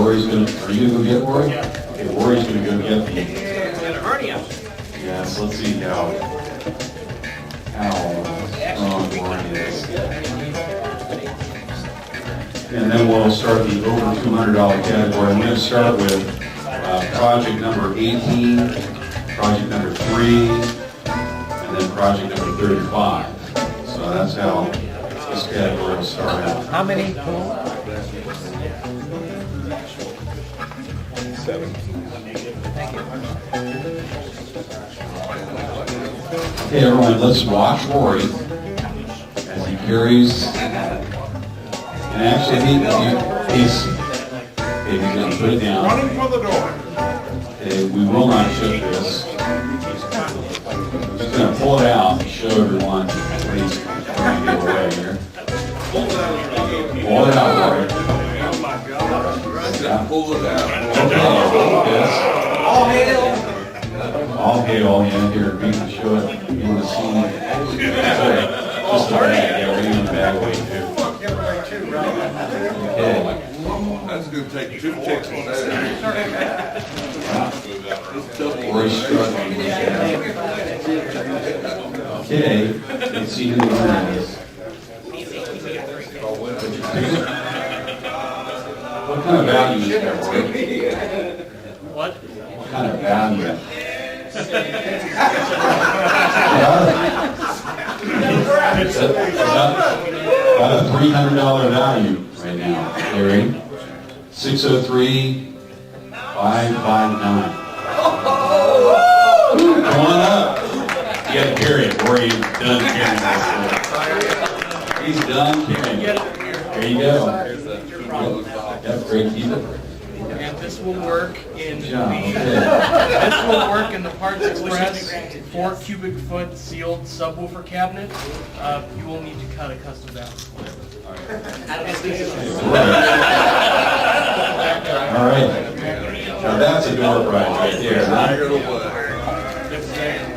Rory's gonna, are you gonna go get Rory? Okay, Rory's gonna go get the. And a hernia. Yes, let's see how strong Rory is. And then we'll start the over $200 category. I'm going to start with project number 18, project number 3, and then project number 35. So that's how this category will start out. How many? 7. Okay, everyone, let's watch Rory as he carries. And actually, he's going to put it down. Running for the door. Okay, we will not ship this. He's going to pull it out and show everyone what he's trying to get away here. Pull it out, Rory. Oh my God. Pull it out. Okay, yes. All hail. All hail, yeah, here, we can show it. You want to see it? Just the bag, yeah, we're giving the bag away too. Okay. That's going to take 2 ticks on that. Rory's struggling. Okay, let's see who the winner is. What kind of value is that, Rory? What? What kind of value? About a $300 value right now, Larry. 603-559. Come on up. You got to carry it. Rory's done carrying this. He's done carrying it. There you go. Yep, great. Keep it. And this will work in Good job. Okay. this will work in the Parts Express 4 cubic foot sealed subwoofer cabinet. You will need to cut a custom valve. All right. Now that's a door prize right there.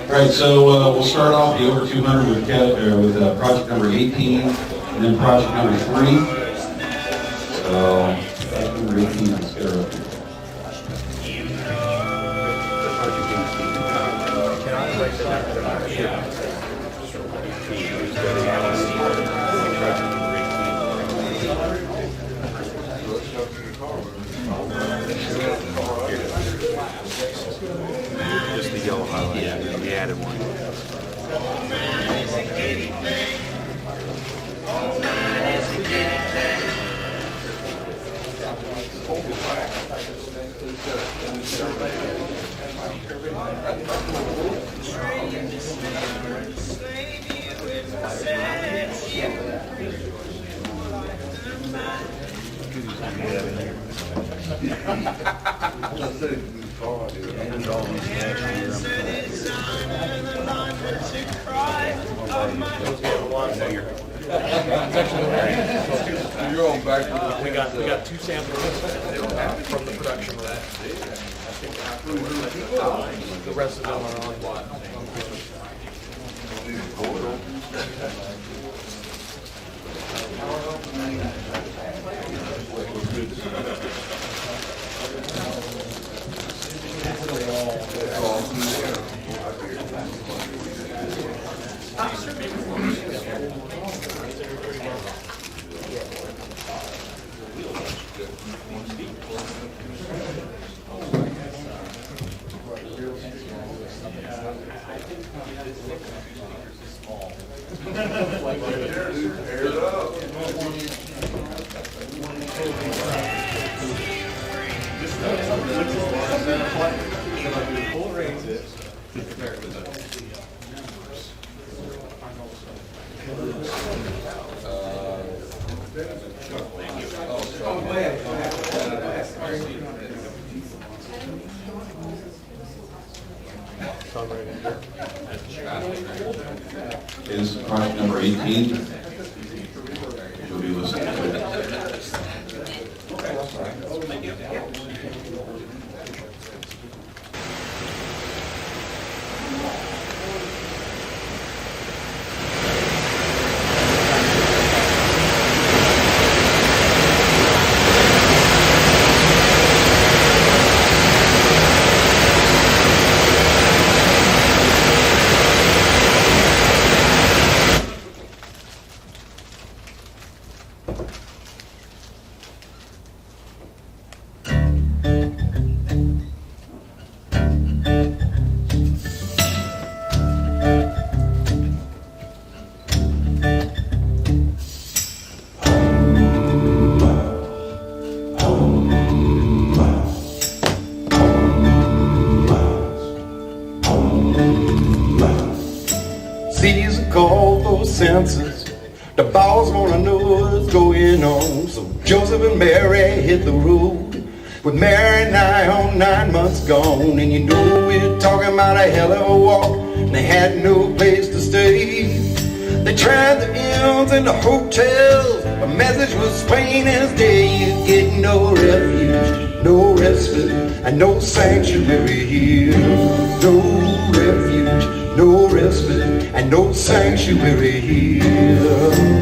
All right, so we'll start off the over 200 with project number 18, and then project number 3. So project number 18, let's get her up here. Just the yellow highlight. Yeah, we added one. You're on back to We got 2 samples from the production run. The rest of them are on. Is project number 18. You'll be listening to it. senses. The boss wanna know what's going on. So Joseph and Mary hit the road, with Mary nigh on 9 months gone. And you know we're talking about a hell of a walk, and they had no place to stay. They tried the inns and the hotels, the message was plain as day. You get no refuge, no respite, and no sanctuary here. No refuge, no respite, and no sanctuary here.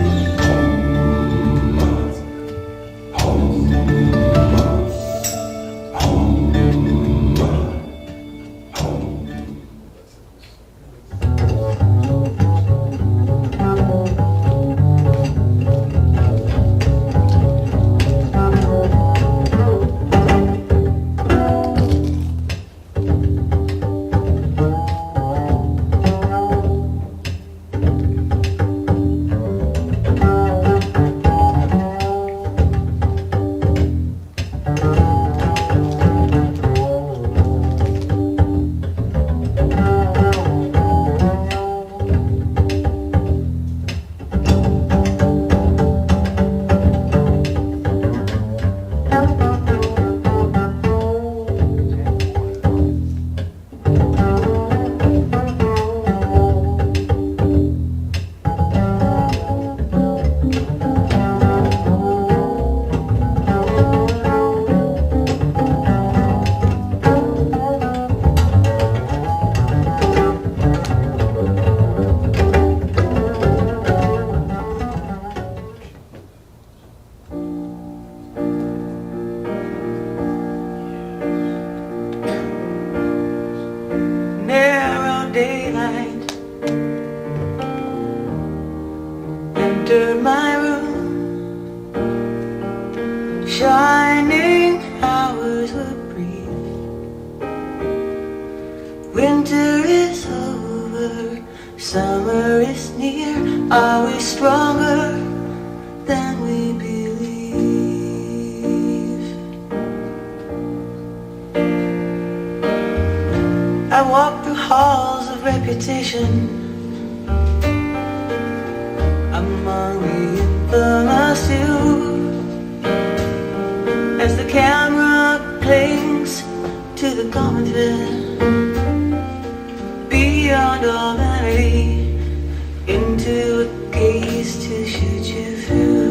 Daylight entered my room. Shining hours were brief. Winter is over, summer is near. Are we stronger than we believe? I walk through halls of reputation, among the infamous few, as the camera clings to the common thread, beyond all vanity, into a gaze to shoot you through.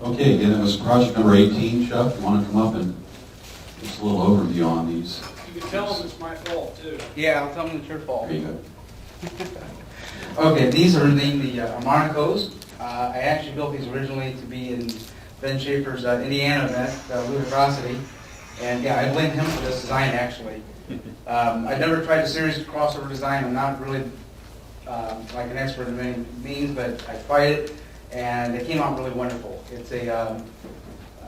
Okay, again, it was project number 18. Chuck, you want to come up and give us a little overview on these? You can tell them it's my fault, too. Yeah, I'll tell them it's your fault. There you go. Okay, these are named the Monacos. I actually built these originally to be in Ben Schaefer's Indiana event, Ludicrosity. And yeah, I blamed him for this design, actually. I've never tried a serious crossover design. I'm not really like an expert in many means, but I tried it, and it came out really wonderful. It's a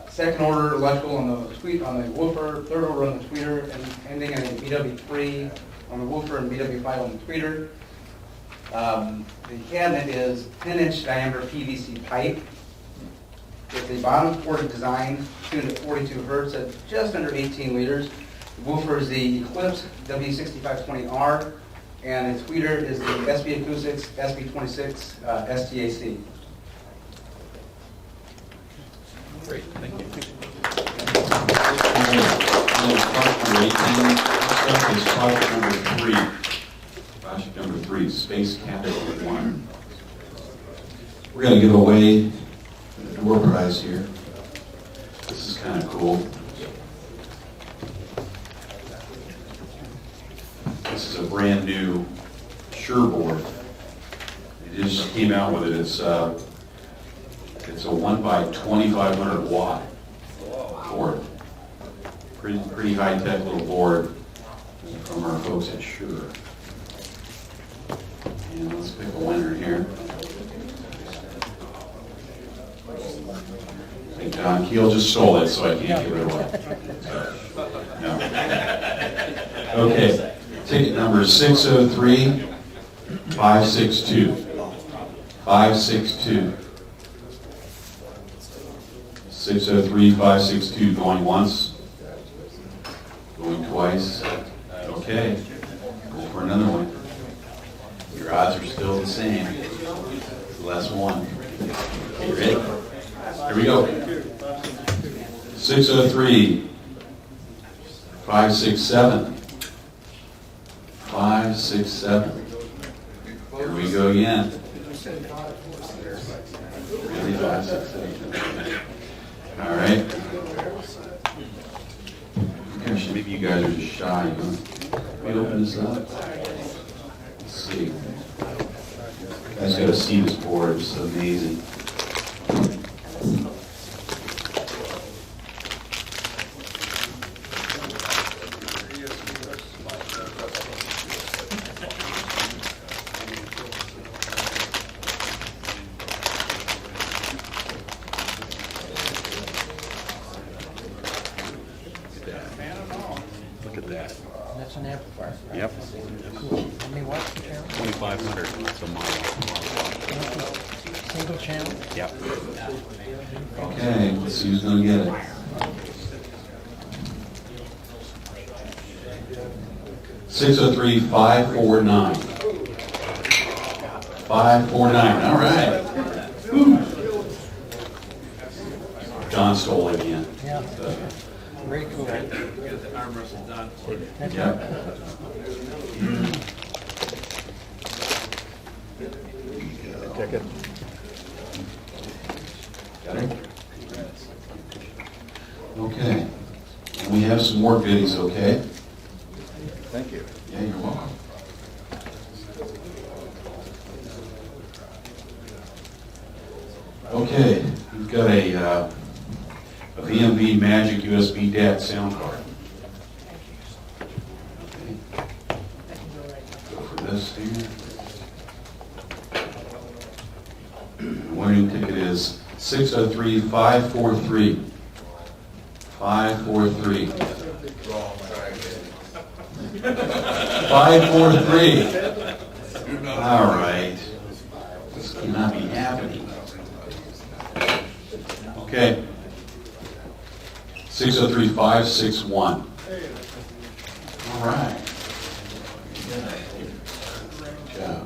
second order electrical on the woofer, third order on the tweeter, and ending in a BW3 on the woofer and BW5 on the tweeter. The cabinet is 10-inch diameter PVC pipe with a bottom ported design tuned at 42 hertz at just under 18 liters. The woofer is the Eclipse W6520R, and the tweeter is the SB Acoustics SB26 STAC. Great, thank you. Project number 18. Next up is project number 3. Project number 3, Space Cabinet 1. We're going to give away the door prize here. This is kind of cool. This is a brand new Shure board. They just came out with it. It's a 1 by 2500 watt board. Pretty high tech little board from our folks at Shure. And let's pick a winner here. I think Don Keel just stole it, so I can't give it away. No. Okay. Ticket number 603-562. 562. 603-562, going once, going twice. Okay. for another one. Your odds are still the same. Last one. Okay, ready? Here we go. 603, 567, 567. Here we go again. Really, 567. All right. Gosh, maybe you guys are just shy. Huh? Let me open this up. Let's see. You guys got to see this board. It's amazing. Look at that. That's an amplifier. Yep. Cool. How many watts per channel? 2,500. It's a model. Single channel? Yep. Okay, let's see who's going to get it. Six oh three 549. 549. All right. Woo. John stole it again. Yeah. Very cool. Yeah. Ticket. Got it? Okay. And we have some more goodies, okay? Thank you. Yeah, you're welcome. Okay, we've got a VMV Magic USB DAT sound card. Okay. Go for this here. Winning ticket is 603-543. 543. 543. All right. This cannot be happening. Okay. 603-561. All right. Good job.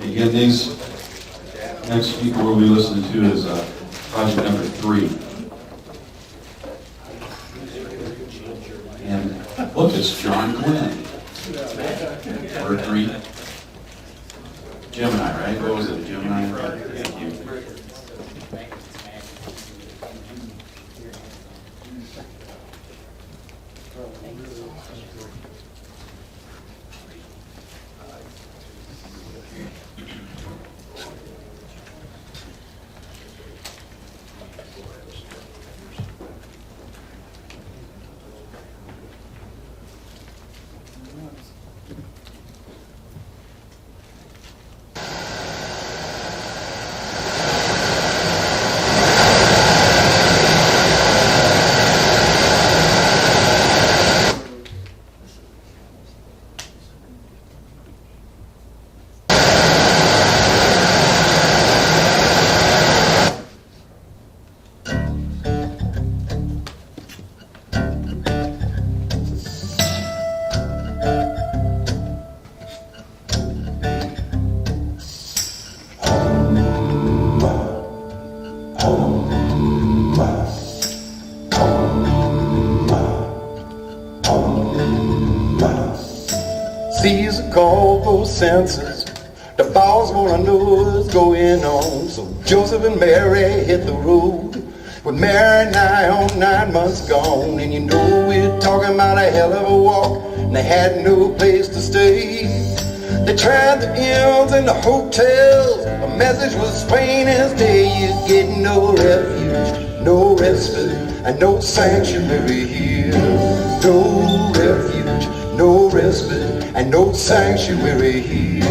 Again, these next speaker we'll be listening to is project number 3. And look, it's John Quinn. Number 3. Gemini, right? What was it, Gemini? Thank you. Seas are cold, those senses. The boss wanna know what's going on. So Joseph and Mary hit the road. With Mary nigh on 9 months gone. And you know we're talking about a hell of a walk. And they had no place to stay. They tried the inns and the hotels. A message was plain as day. You get no refuge, no respite, and no sanctuary here. No refuge, no respite, and no sanctuary here.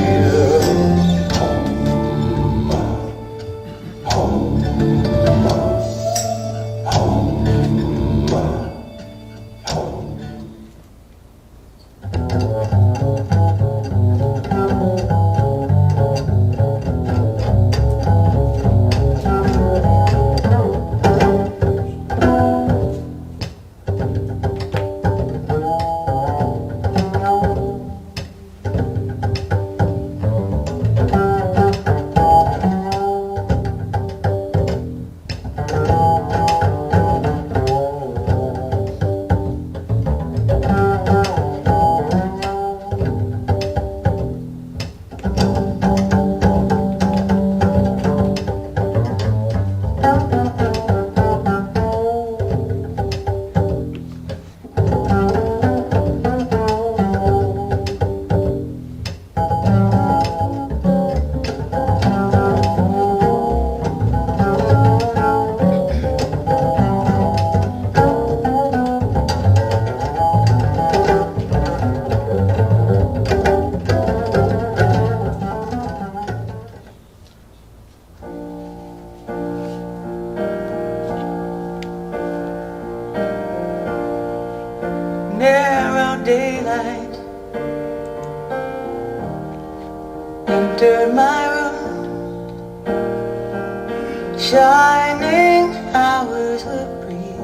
entered my room. Shining hours were brief.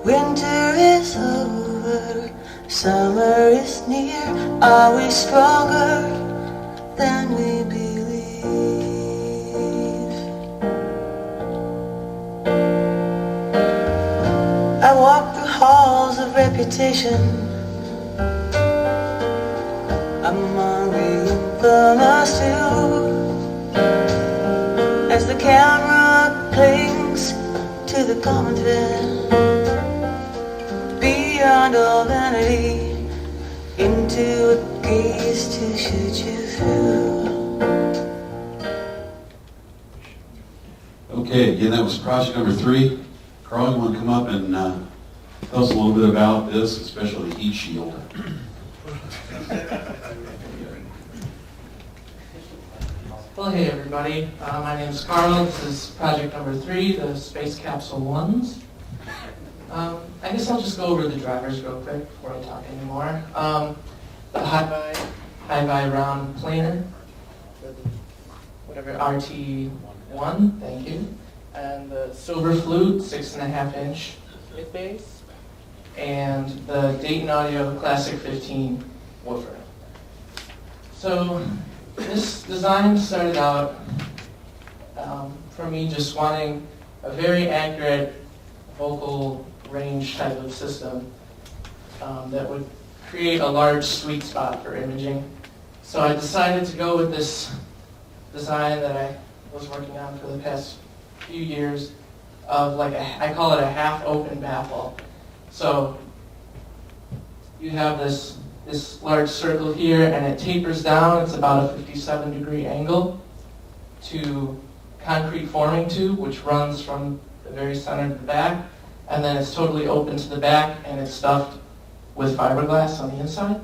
Winter is over, summer is near. Are we stronger than we believe? I walk the halls of reputation among the infamous too, as the camera clings to the common thread. Beyond all vanity, into a gaze to shoot you through. Okay, again, that was project number 3. Carl, you want to come up and tell us a little bit about this, especially the heat shield? Well, hey everybody. My name is Carl. This is project number 3, the Space Capsule 1s. I guess I'll just go over the drivers real quick before I talk anymore. The high-vi round planer, whatever, RT1, thank you. And the silver flute, 6.5-inch mid bass. And the Dayton Audio Classic 15 woofer. So this design started out for me just wanting a very accurate vocal range type of system that would create a large sweet spot for imaging. So I decided to go with this design that I was working on for the past few years of like I call it a half open baffle. So you have this large circle here and it tapers down. It's about a 57-degree angle to concrete forming tube, which runs from the very center to the back, and then it's totally open to the back and it's stuffed with fiberglass on the inside.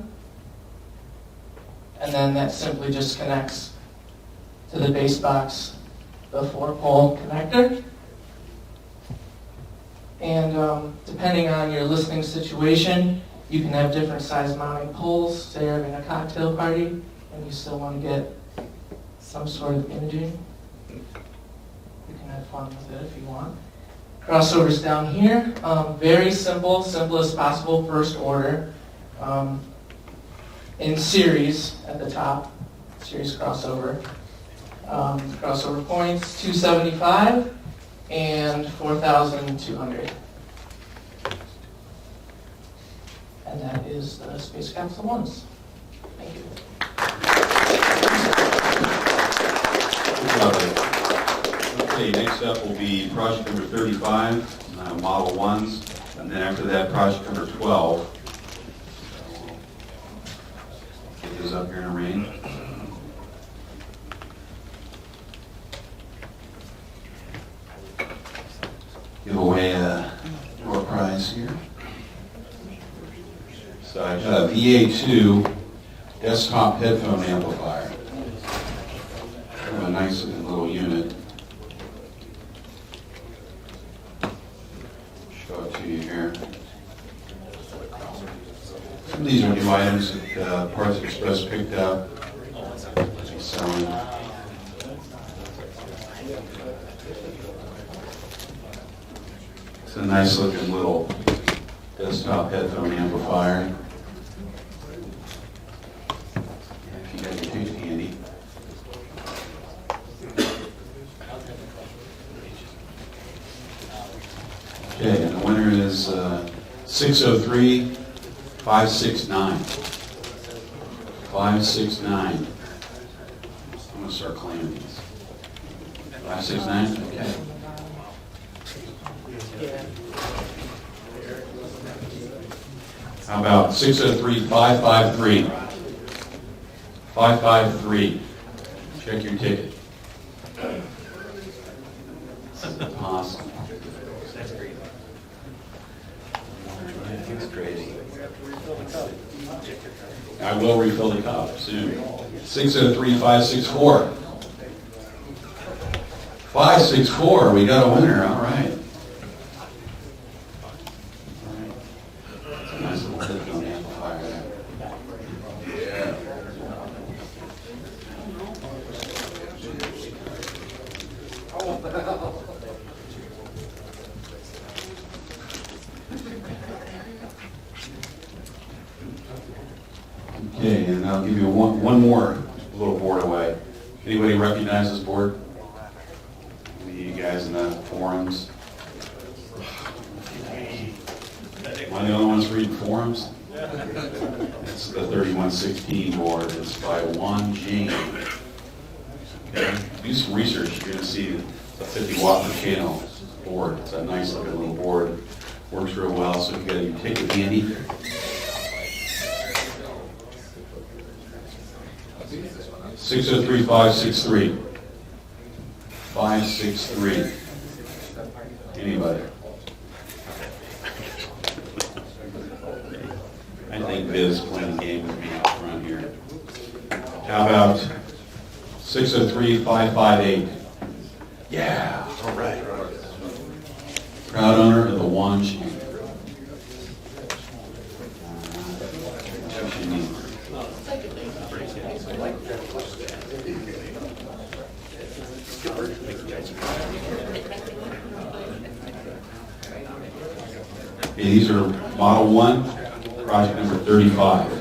And then that simply just connects to the bass box, the 4-pole connector. And depending on your listening situation, you can have different size mounting poles. Say you're having a cocktail party and you still want to get some sort of imaging. You can have fun with it if you want. Crossovers down here, very simple, simplest possible first order. In series at the top, series crossover. Crossover points, 275 and 4,200. And that is the Space Capsule 1s. Thank you. Okay, next up will be project number 35, Model 1s, and then after that, project number 12. Get those up here in a range. Give away a door prize here. So I've got a VA2 desktop headphone amplifier. Kind of a nice looking little unit. Show it to you here. Some of these are new items that Parts Express picked up. Selling. It's a nice looking little desktop headphone amplifier. If you got your tape handy. Okay, and the winner is 603-569. 569. I'm going to start claiming these. 569? Okay. How about 603-553? 553. Check your ticket. Awesome. That's great. That's crazy. I will refill the cup soon. 603-564. 564. We got a winner. All right. Nice little headphone amplifier there. one more little board away. Anybody recognize this board? Any of you guys in the forums? Am I the only ones reading forums? It's the 3116 board. It's by Juan Jane. Okay. Do some research. You're going to see a 50-watt per channel board. It's a nice looking little board. Works real well. So if you take it handy. Six 603-563. 563. Anybody? I think Biz playing the game with me out front here. How about 603-558? Yeah, all right. Proud owner of the Juan Jane. Okay, these are Model 1, project number 35.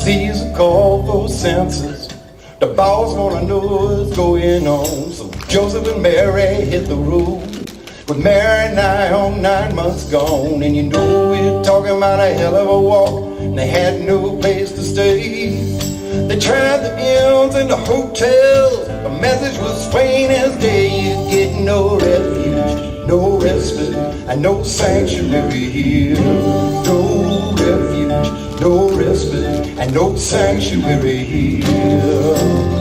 Caesar called for census. The boss wanna know what's going on. So Joseph and Mary hit the road. With Mary nigh on 9 months gone. And you know we're talking about a hell of a walk. And they had no place to stay. They tried the inns and the hotels. The message was plain as day. You get no refuge, no respite, and no sanctuary here. No refuge, no respite, and no sanctuary here.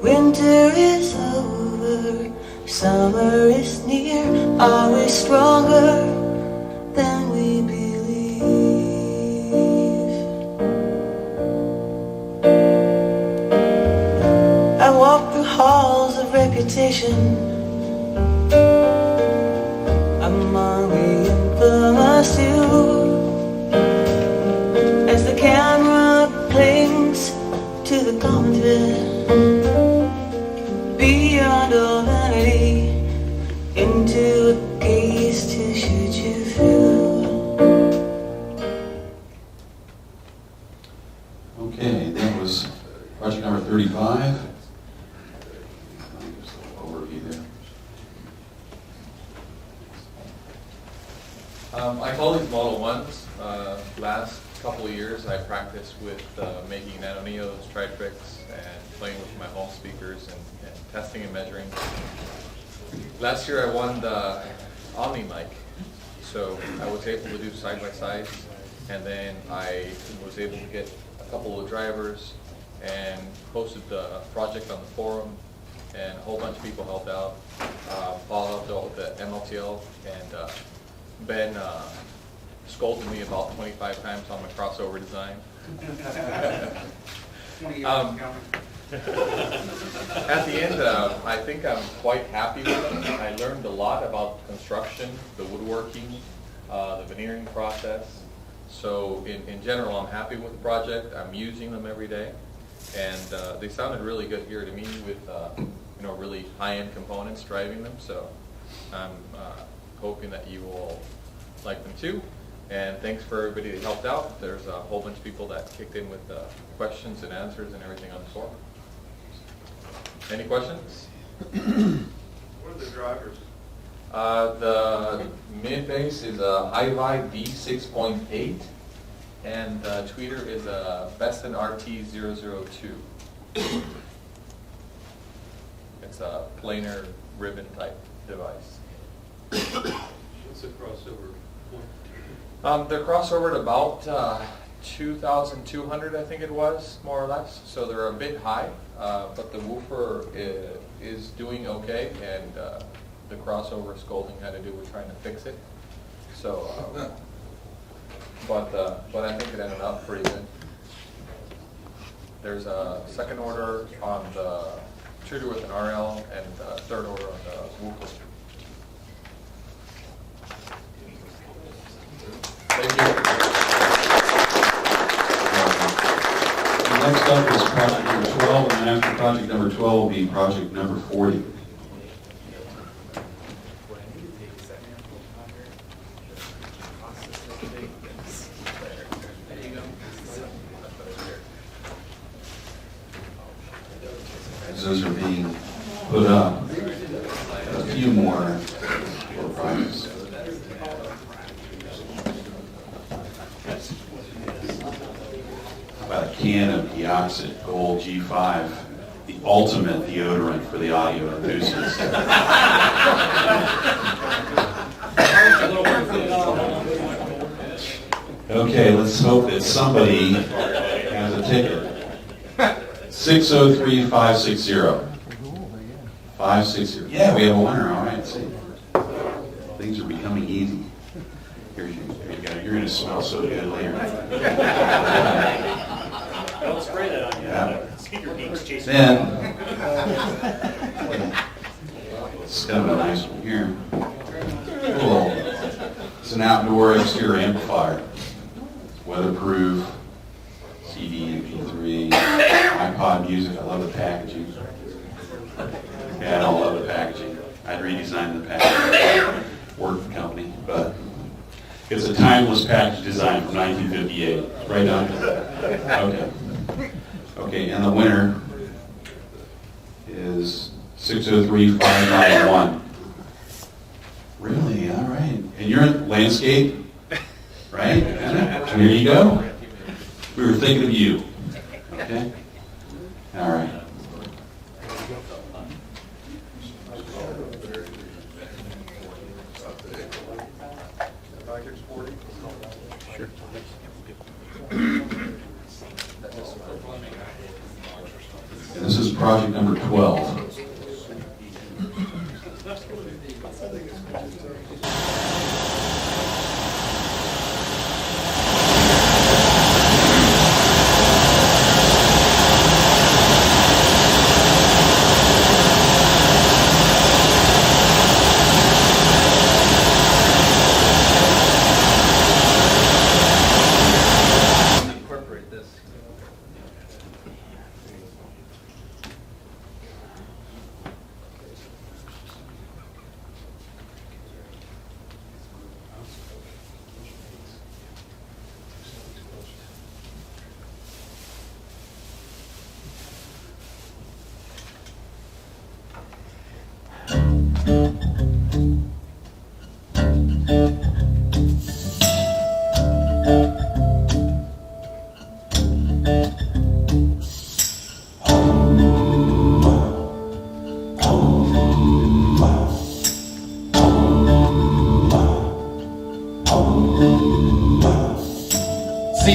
Winter is over, summer is near. Are we stronger than we believe? I walk through halls of reputation among the infamous few, as the camera clings to the common thread. Beyond all vanity, into a gaze to shoot you through. Okay, that was project number 35. Just a little overview there. I call these Model 1s. Last couple of years I practiced with making nano neos, tri-tricks, and playing with my home speakers and testing and measuring. Last year I won the Omni mic, so I was able to do side-by-sides, and then I was able to get a couple of drivers and posted the project on the forum, and a whole bunch of people helped out. Paul helped out with the MLTL, and Ben scolded me about 25 times on my crossover design. 20 years Um, coming. At the end, I think I'm quite happy with them. I learned a lot about construction, the woodworking, the veneering process. So in general, I'm happy with the project. I'm using them every day. And they sounded really good here to me with really high-end components driving them. So I'm hoping that you will like them too. And thanks for everybody that helped out. There's a whole bunch of people that kicked in with questions and answers and everything on the forum. Any questions? What are the drivers? The mid bass is a Hi-Vi D6.8, and the tweeter is a Beston RT002. It's a planar ribbon type device. What's the crossover? They're crossover at about 2,200, I think it was, more or less. So they're a bit high, but the woofer is doing okay, and the crossover scolding had to do with trying to fix it. So, but I think it ended up pretty good. There's a second order on the tutor with an RL, and a third order on the woofer. Thank you. Next up is project number 12, and then after project number 12 will be project number 40. As those are being put up, a few more projects. About a can of Deoxit Gold G5, the ultimate deodorant for the audio enthusiast. Okay, let's hope that somebody has a ticket. 603-560. 560. Yeah, we have a winner. All right, see. Things are becoming easy. Here you go. You're going to smell so good later. Don't spray that on you. Yeah. Keep your beaks chasing. Then, it's kind of a nice one here. Cool. It's an outdoor exterior amplifier. It's weatherproof, CD, MP3, iPod music. I love the packaging. Yeah, I don't love the packaging. I'd redesign the packaging. Work for the company, but it's a timeless package design from 1958. Right on. Okay. Okay, and the winner is 603-551. Really? All right. And you're in landscape, right? Here you go. We were thinking of you. Okay? All right. Sure. And this is project number 12. Incorporate this.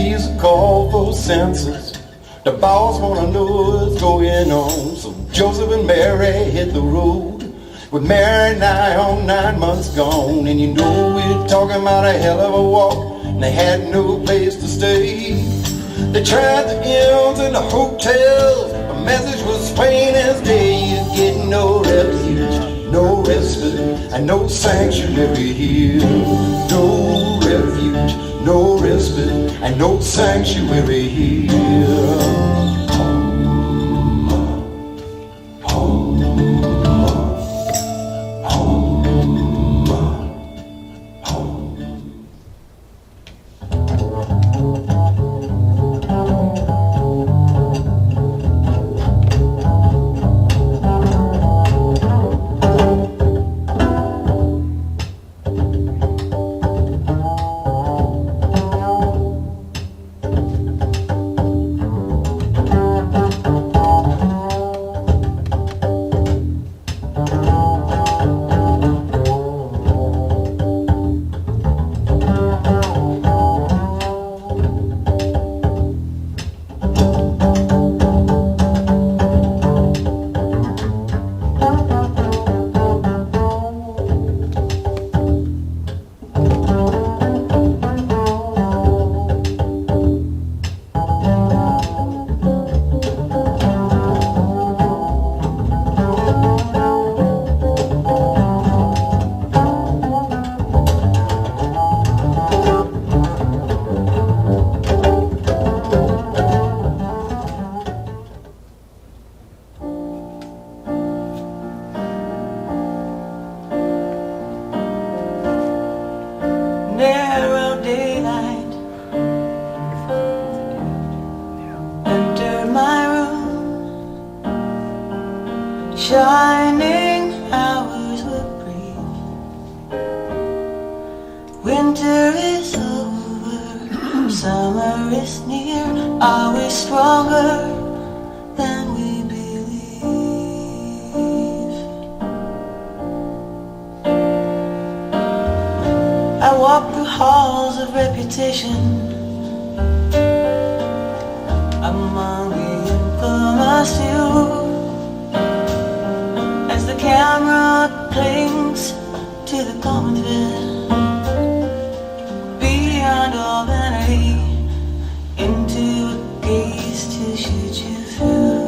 Here's a call for census. The boss wanna know what's going on. So Joseph and Mary hit the road, with Mary nigh on 9 months gone. And you know we're talking about a hell of a walk, and they had no place to stay. They tried the inns and the hotels, the message was plain as day. You get no refuge, no respite, and no sanctuary here. No refuge, no respite, and no sanctuary here. Narrow daylight entered my room. Shining hours were brief. Winter is over, summer is near. Are we stronger than we believe? I walk through halls of reputation, among the infamous few, as the camera clings to the common thread. Beyond all vanity, into a gaze to shoot you through.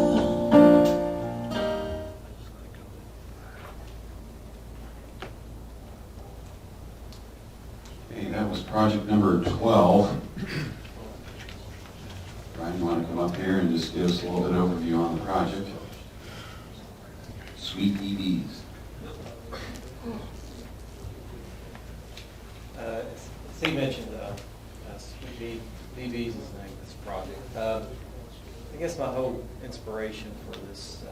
Okay, that was project number 12. Brian, you want to come up here and just give us a little bit of overview on the project? Sweet EVs. As Steve mentioned, Sweet BBs is the name of this project. I guess my whole inspiration for this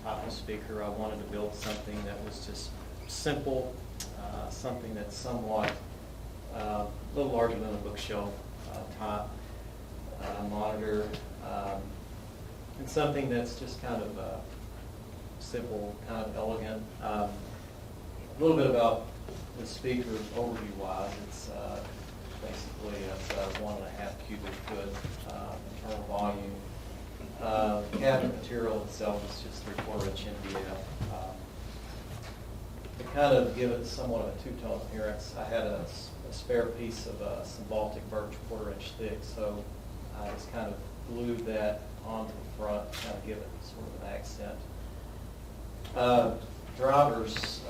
type of speaker, I wanted to build something that was just simple, something that's somewhat a little larger than a bookshelf type monitor, and something that's just kind of simple, kind of elegant. A little bit about the speaker overview-wise. It's basically a 1.5 cubic foot internal volume. The cabinet material itself is just 3/4 inch MDF. To kind of give it somewhat of a two-tone appearance, I had a spare piece of some Baltic birch 1/4 inch thick, so I just kind of glued that onto the front, kind of give it sort of an accent. Drivers,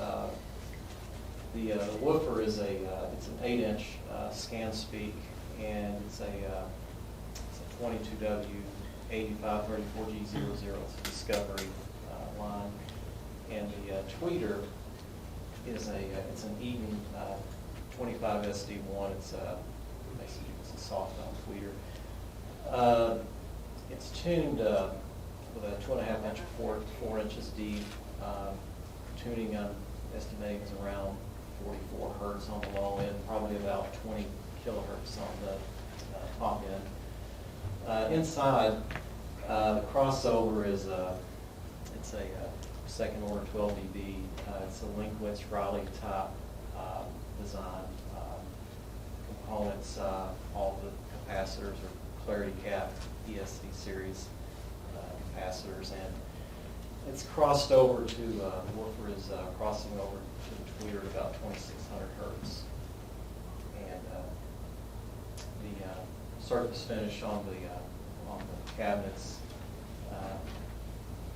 the woofer is it's an 8-inch scan speak, and it's a 22W 8534G00. It's a Discovery line, and the tweeter is it's an Eaton 25 SD1. It's basically it's a soft tweeter. It's tuned with a 2.5 inch port, 4 inches deep. Tuning I'm estimating is around 44 hertz on the low end, probably about 20 kilohertz on the top end. Inside, the crossover is it's a second order 12 dB. It's a Linkwitz Riley type design. Components, all the capacitors or Clarity Cap ESC series capacitors, and it's crossed over to, the woofer is crossing over to the tweeter at about 2600 hertz. And the surface finish on the cabinets other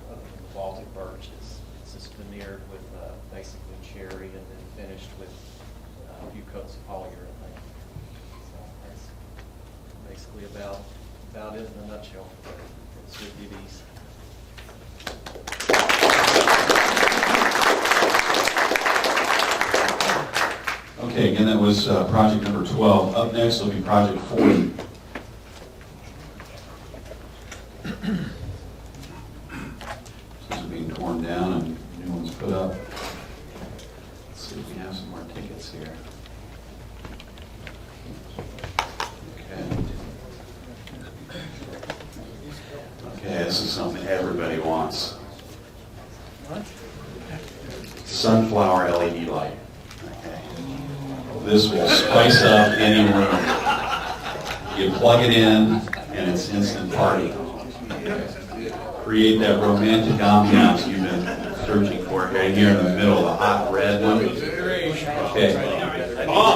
than the Baltic birch is it's just veneered with basically cherry and then finished with a few coats of polyurethane. So that's basically about it in a nutshell for DVs. Okay, again, that was project number 12. Up next will be project 40. These are being torn down and new ones put up. Let's see if we have some more tickets here. Okay. Okay, this is something everybody wants. Sunflower LED light. Okay. This will spice up any room. You plug it in, and it's instant party. Create that romantic ambiance you've been searching for right here in the middle, the hot red one. Okay.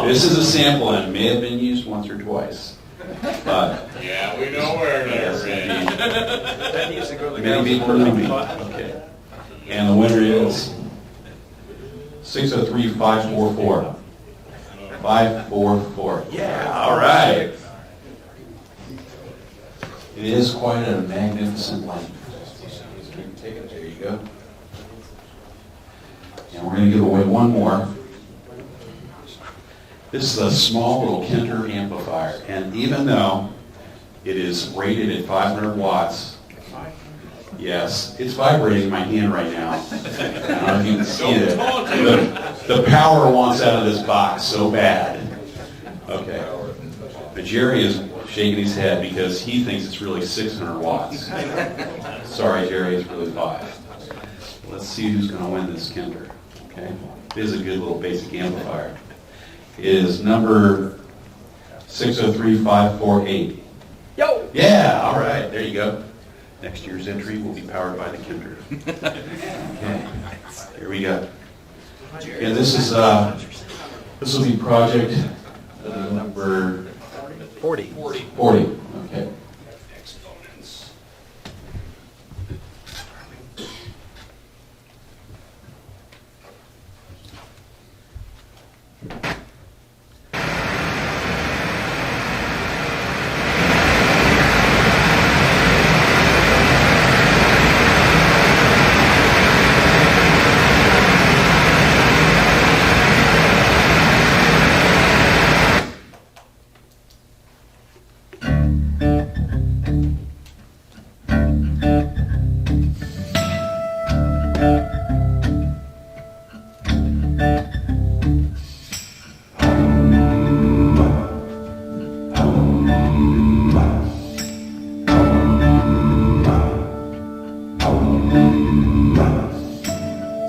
This is a sample and it may have been used once or twice. But Yeah, we know where yes, they're indeed. Many people know me. Okay. And the winner is 603-544. 544. Yeah, all right. It is quite a magnificent light. Take it, there you go. And we're going to give away one more. This is a small little Kenter amplifier, and even though it is rated at 500 watts, yes, it's vibrating in my hand right now. I don't know if you can see it. The power wants out of this box so bad. Okay. But Jerry is shaking his head because he thinks it's really 600 watts. Sorry, Jerry, it's really 5. Let's see who's going to win this Kenter. Okay. It is a good little basic amplifier. It is number 603548. Yo! Yeah, all right, there you go. Next year's entry will be powered by the Kenter. Okay, here we go. Yeah, this will be project number 40. 40. Okay.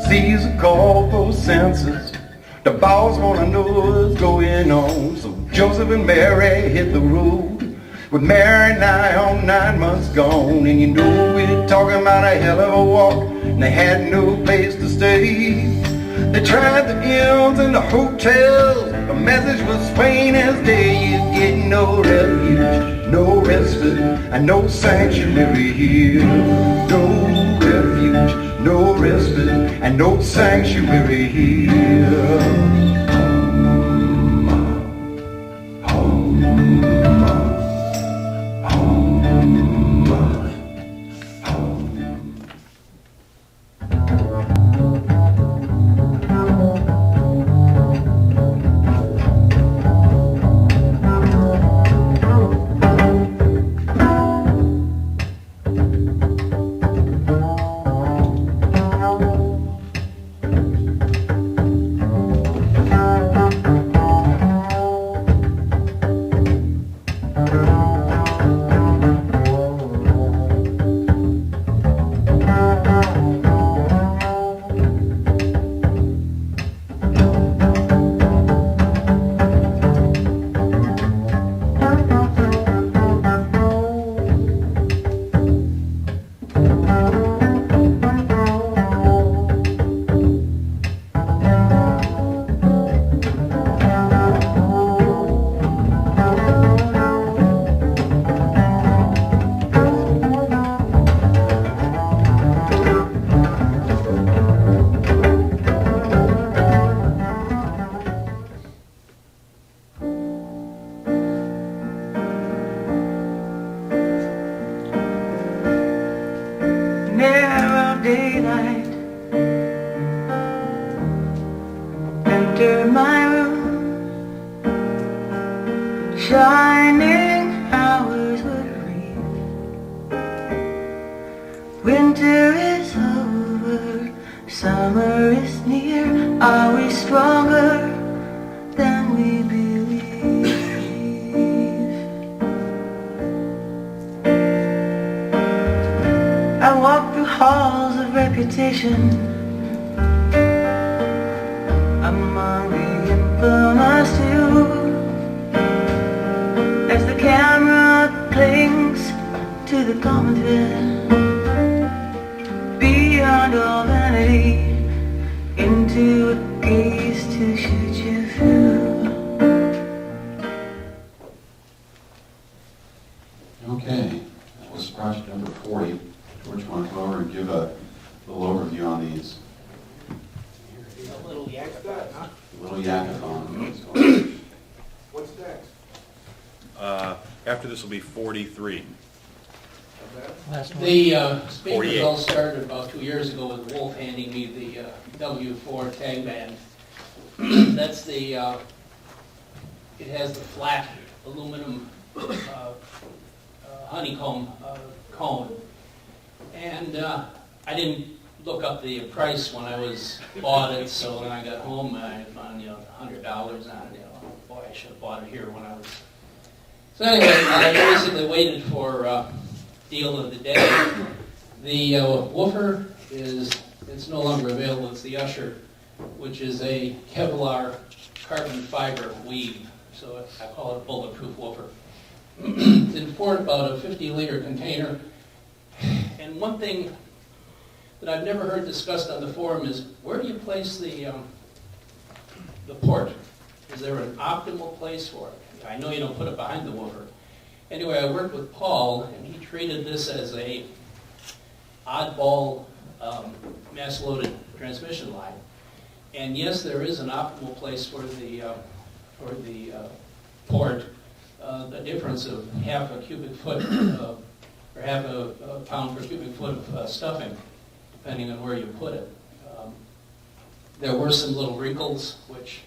C's a call for census. The boss wanna know what's going on. So Joseph and Mary hit the road, with Mary nigh on 9 months gone. And you know we're talking about a hell of a walk, and they had no place to stay. They tried the inns and the hotels. The message was plain as day: you get no refuge, no respite, and no sanctuary here. No refuge, no respite, and no sanctuary here. Winter is over, summer is near. Are we stronger than we believe? I walk through halls of reputation among the infamous few, as the camera clings to the common thread. Beyond all vanity, into a gaze to shoot you through. Okay, that was project number 40. George, you want to come over and give a little overview on these? A little yakka, huh? A little yakkathon. What's next? After this will be 43. The speakers 48. all started about 2 years ago with Wolf handing me the W4 tag band. That's the, it has the flat aluminum honeycomb cone. And I didn't look up the price when I bought it, so when I got home I found, $100 on it. Boy, I should have bought it here when I was. So anyway, I basically waited for deal of the day. The woofer it's no longer available. It's the Usher, which is a Kevlar carbon fiber weave. So I call it a bulletproof woofer. It's in about a 50-liter container. And one thing that I've never heard discussed on the forum is, where do you place the port? Is there an optimal place for it? I know you don't put it behind the woofer. Anyway, I worked with Paul, and he treated this as a oddball mass-loaded transmission line. And yes, there is an optimal place for the port. The difference of half a cubic foot or half a pound per cubic foot of stuffing, depending on where you put it. There were some little wrinkles, which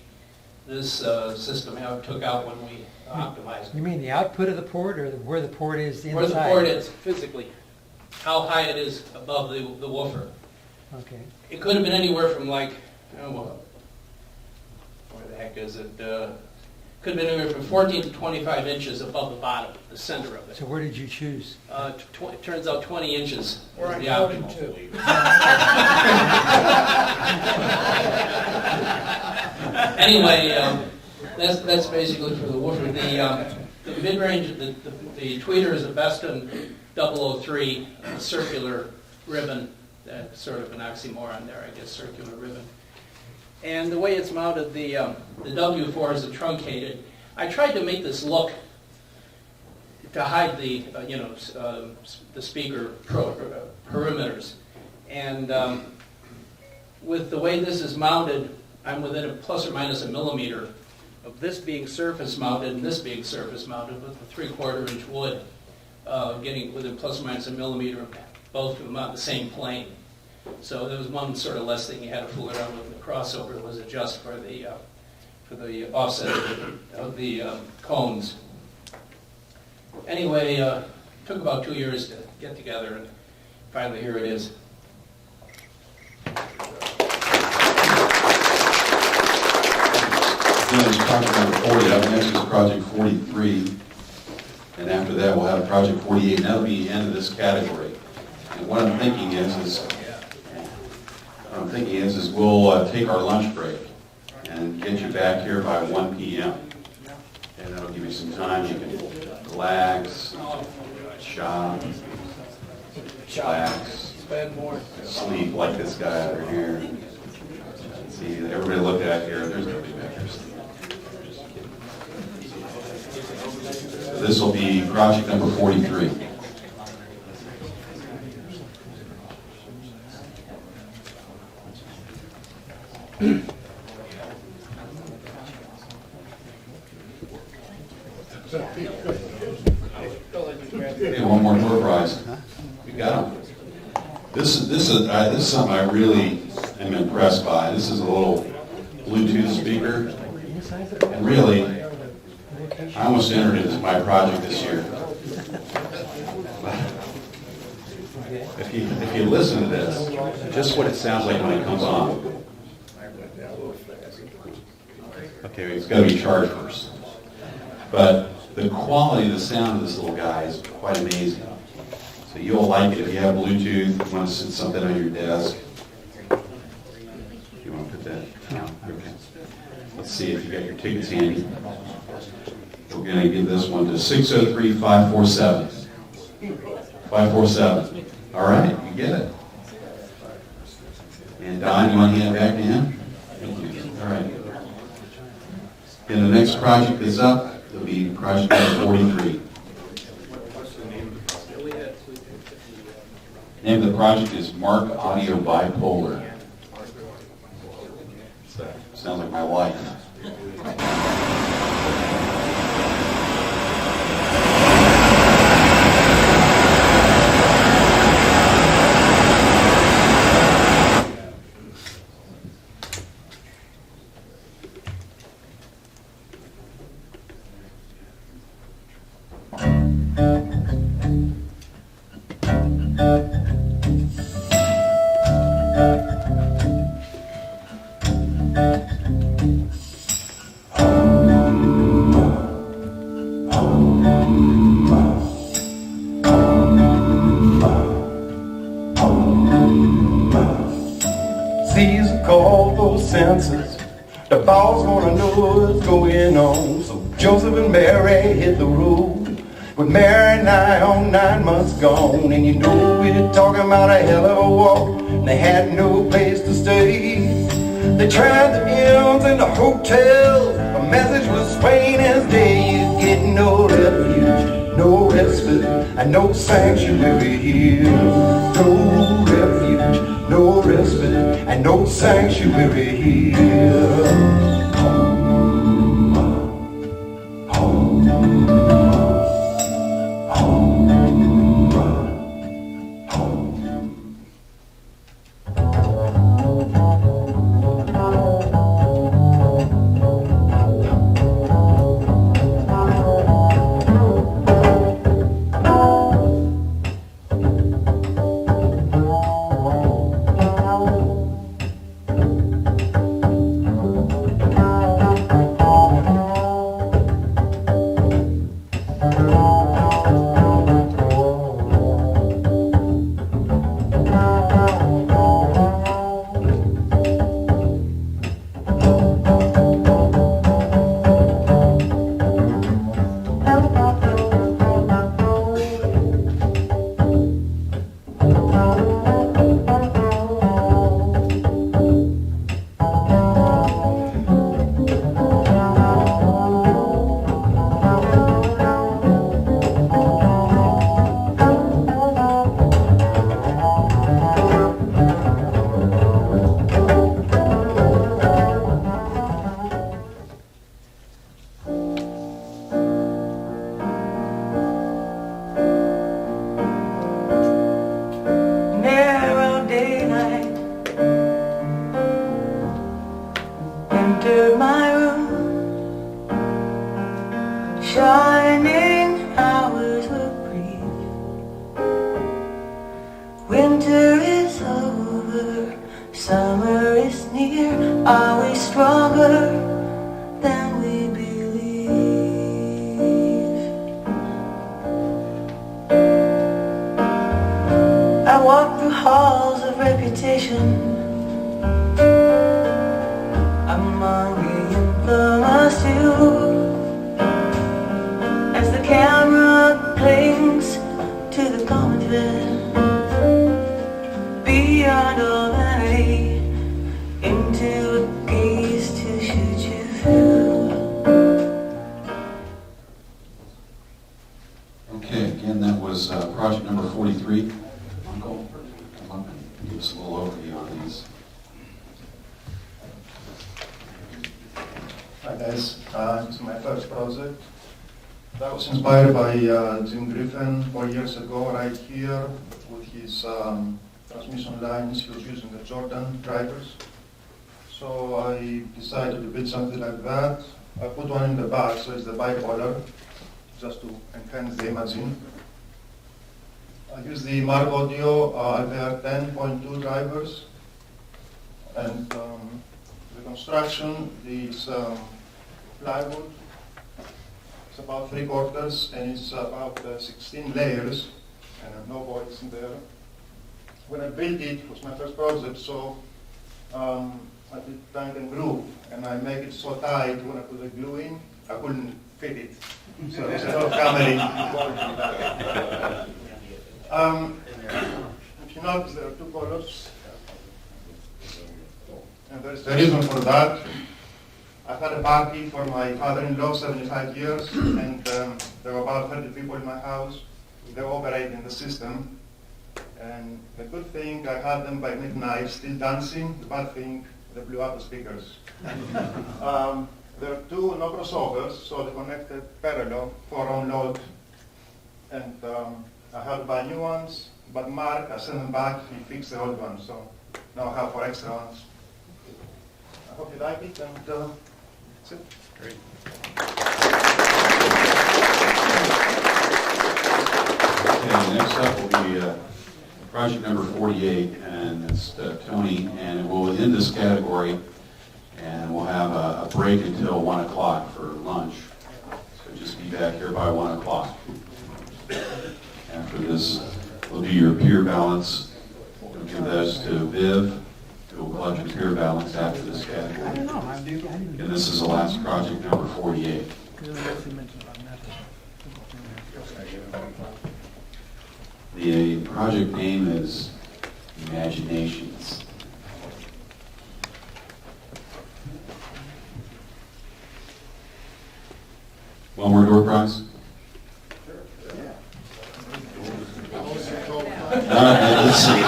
this system took out when we optimized it. You mean the output of the port, or where the port is inside? Where the port is physically, how high it is above the woofer. Okay. It could have been anywhere from where the heck is it? Could have been anywhere from 14 to 25 inches above the bottom, the center of it. So where did you choose? It turns out 20 inches Where is I'm the going optimal. to. Anyway, that's basically for the woofer. The mid-range, the tweeter is a Beston 003 circular ribbon. That's sort of an oxymoron there, I guess, circular ribbon. And the way it's mounted, the W4 is a truncated. I tried to make this look to hide the speaker perimeters. And with the way this is mounted, I'm within a plus or minus a millimeter of this being surface mounted and this being surface mounted with the 3/4 inch wood getting within plus or minus a millimeter of both of them on the same plane. So there was one sort of less thing you had to fool around with. The crossover was adjust for the offset of the cones. Anyway, took about 2 years to get together, and finally here it is. This is project number 40. Up next is project 43. And after that, we'll have project 48. And that'll be the end of this category. And what I'm thinking is we'll take our lunch break and get you back here by 1 p.m. And that'll give you some time. You can relax, shop, relax, Spend more. sleep like this guy over here. See, everybody look at here. There's nobody back here sleeping. So this will be project number 43. Okay, one more door prize. We got them. This is something I really am impressed by. This is a little Bluetooth speaker, and really, I almost entered it as my project this year. if you listen to this, just what it sounds like when it comes on. Okay, it's got to be charged first. But the quality of the sound of this little guy is quite amazing. So you'll like it if you have Bluetooth, you want to sit something on your desk. You want to put that? No. Okay. Let's see if you got your tickets handy. We're going to give this one to 603-547. 547. All right, you get it. And Don, you want to hand it back to him? Thank you. All right. And the next project is up. It'll be project number 43. The name of the project is Mark Audio Bipolar. Sounds like my wife. Seas are called for senses. The ball's gonna know what's going on. So Joseph and Mary hit the road. With Mary nigh on 9 months gone. And you know we're talking about a hell of a walk. And they had no place to stay. They tried the inns and the hotels. A message was plain as day. You get no refuge, no respite, and no sanctuary here. No refuge, no respite, and no sanctuary here. Home, home, home, home. Narrow daylight entered my room. Shining hours were brief. Winter is over, summer is near. Are we stronger than we believe? I walk through halls of reputation among the infamous few. As the camera clings to the common thread, beyond all vanity, into a gaze to shoot you through. Okay, again, that was project number 43. Uncle, come up and give us a little overview on these. Hi guys, it's my first project. That was inspired by Jim Griffin 4 years ago, right here with his transmission lines. He was using the Jordan drivers. So I decided to build something like that. I put one in the back, so it's the bipolar, just to enhance the imaging. I use the Mark Audio LVR 10.2 drivers, and the construction is plywood. It's about 3/4, and it's about 16 layers, and no voids in there. When I built it, it was my first project, so I did tank and groove, and I make it so tight when I put the glue in, I couldn't fit it. So there's a lot of hammering involved in that. If you notice, there are two colors, and there's a reason for that. I had a party for my father-in-law, 75 years, and there were about 30 people in my house. They were operating the system. And the good thing, I had them by midnight still dancing. The bad thing, they blew up the speakers. There are two no crossovers, so they connected parallel for on load. And I had to buy new ones, but Mark, I sent them back, he fixed the old ones, so now I have 4 extra ones. I hope you like it, and that's it. Great. Okay, next up will be project number 48, and it's Tony, and we'll end this category, and we'll have a break until 1 o'clock for lunch. So just be back here by 1 o'clock. After this, we'll do your peer balance. We'll give those to Viv, who will collect your peer balance after this category. And this is the last project, number 48. The project name is Imaginations. One more door prize? Let's see.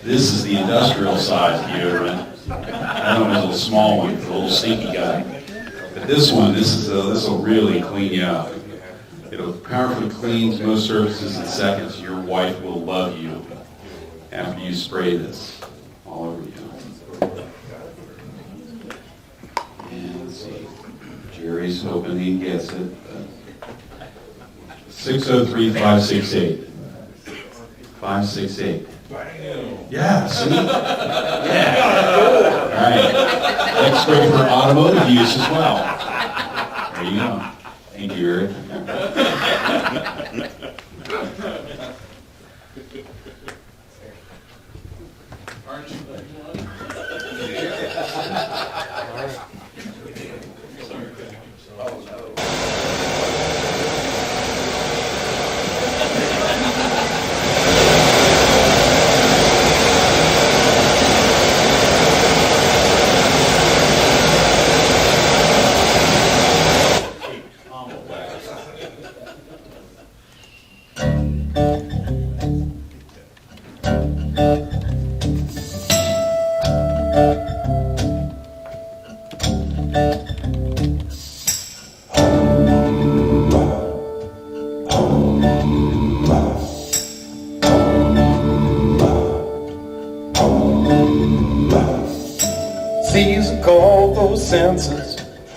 This is the industrial size deodorant. That one is a little small one, a little stinky guy. But this one, this will really clean you up. It'll powerfully clean most surfaces in seconds. Your wife will love you after you spray this all over you. And let's see. Jerry's hoping he gets it. 603-568. 568. Yeah, see? Yeah. All right. X-ray for automotive use as well. There you go. Thank you, Eric. Aren't you? Caesar called those senses.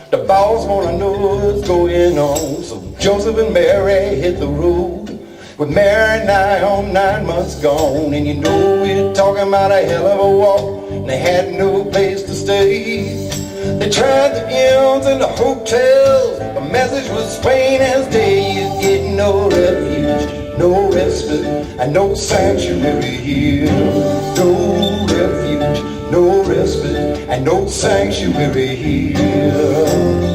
The boss wanna know what's going on. So Joseph and Mary hit the road, with Mary nigh on 9 months gone. And you know we're talking about a hell of a walk, and they had no place to stay. They tried the inns and the hotels, the message was plain as day. You get no refuge, no respite, and no sanctuary here. No refuge, no respite, and no sanctuary here.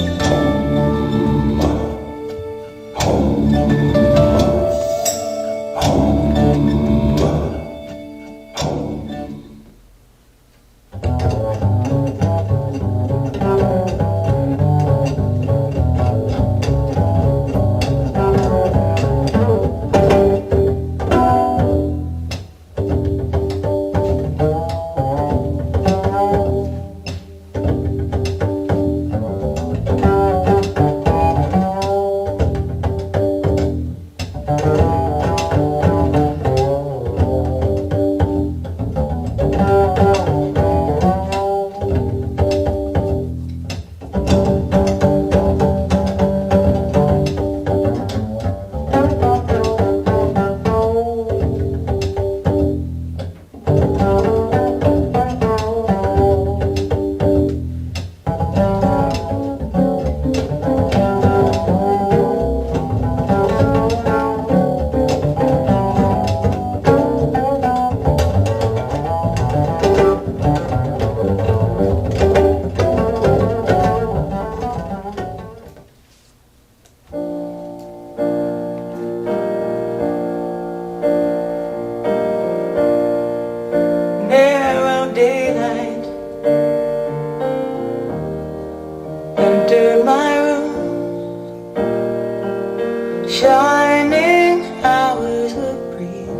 winding hours were brief.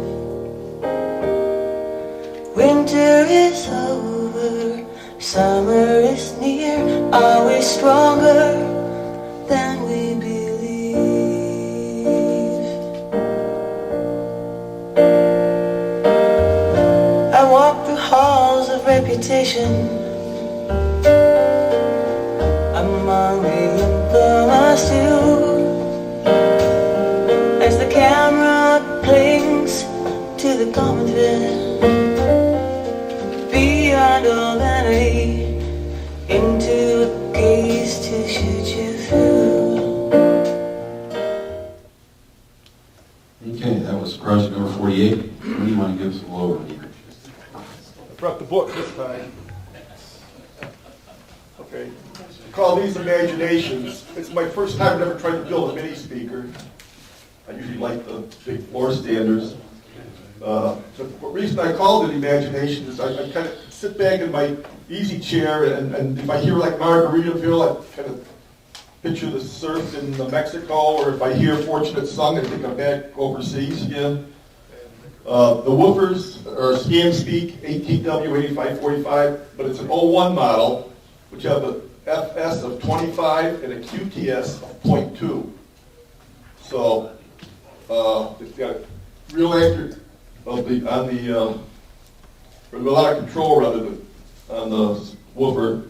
Winter is over, summer is near. Are we stronger than we believe? I walk the halls of reputation, among the infamous few, as the camera clings to the common thread. Beyond all vanity, into a gaze to shoot you through. Okay, that was project number 48. What do you want to give us a little overview? I brought the book this time. Okay. I call these Imaginations. It's my first time I've ever tried to build a mini speaker. I usually like the big floor standards. The reason I called it Imagination is I kind of sit back in my easy chair, and if I hear like Margaritaville, I kind of picture the surf in Mexico, or if I hear Fortunate Son, I think I'm back overseas again. The woofers are ScanSpeak 18W8545, but it's an 01 model, which have a FS of 25 and a QTS of 0.2. So it's got real accurate a lot of control rather than on the woofer.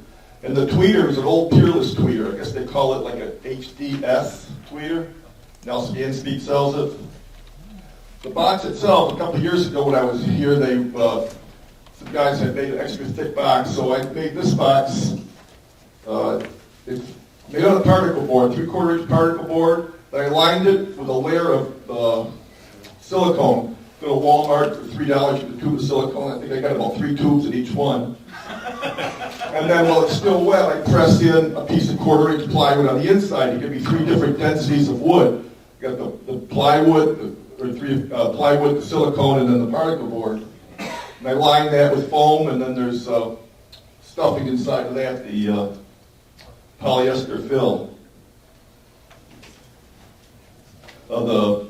And the tweeter is an old Peerless tweeter. I guess they call it like a HDS tweeter. Now ScanSpeak sells it. The box itself, a couple of years ago when I was here, some guys had made an extra thick box, so I made this box. It's made on a particle board, 3/4 inch particle board. Then I lined it with a layer of silicone. Go to Walmart for $3 for the tube of silicone. I think I got about 3 tubes in each one. And then while it's still wet, I press in a piece of 1/4 inch plywood on the inside to give me 3 different densities of wood. You got the plywood, plywood, the silicone, and then the particle board. And I line that with foam, and then there's stuffing inside of that, the polyester fill. The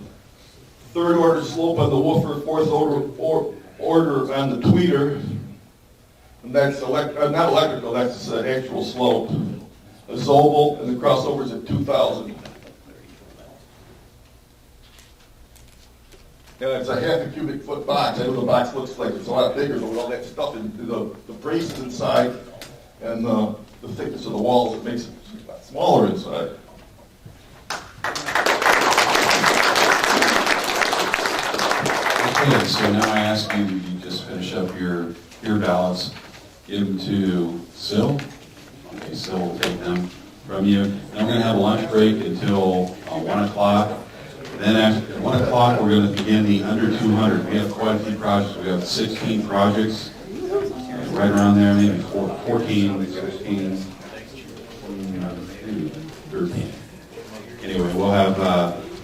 3rd order slope on the woofer, 4th order on the tweeter, and that's not electrical, that's actual slope. The Zobel and the crossover's at 2,000. And it's a half a cubic foot box. I know the box looks like it's a lot bigger, but with all that stuff in the braces inside and the thickness of the walls, it makes it a lot smaller inside. Okay, so now I ask you just finish up your ballots, give them to Syl. Okay, Syl will take them from you. Then we're going to have a lunch break until 1 o'clock. Then after 1 o'clock, we're going to begin the under 200. We have quite a few projects. We have 16 projects, right around there, maybe 14, 16, 13. Anyway, we'll have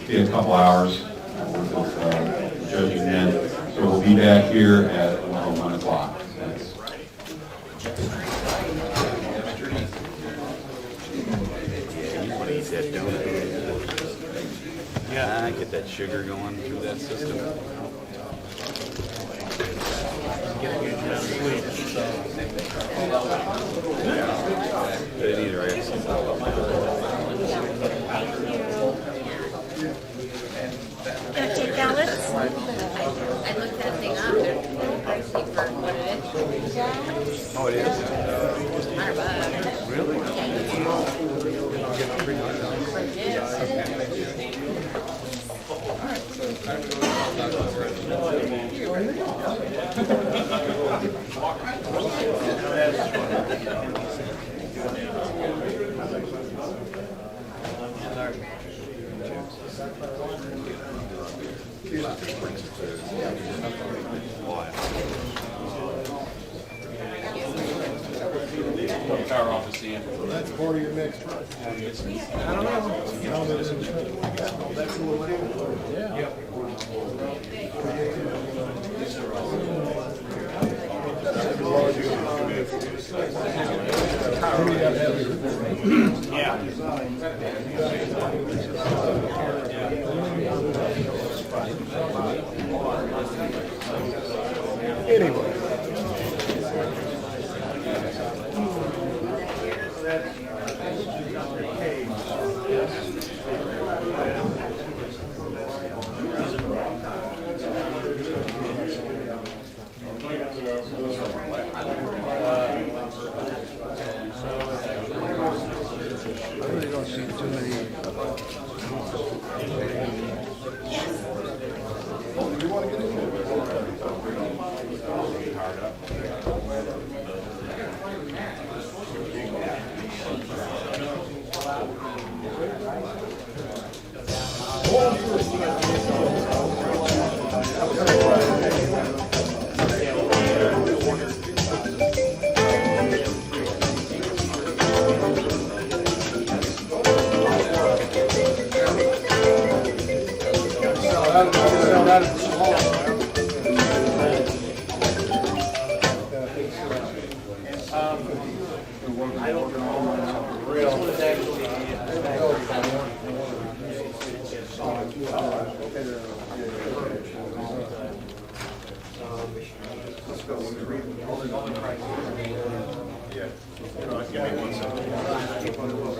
be a couple hours worth of judging then. So we'll be back here at 1 o'clock. Thanks. Yeah, get that sugar going through that system. They need right. Take ballots? I looked that thing up. They're pricey for what it is. Oh, it is? $100. Really? Power office here. That's part of your next project. I don't know. That's a little yeah. Yeah. Anyway. Give me 1 second.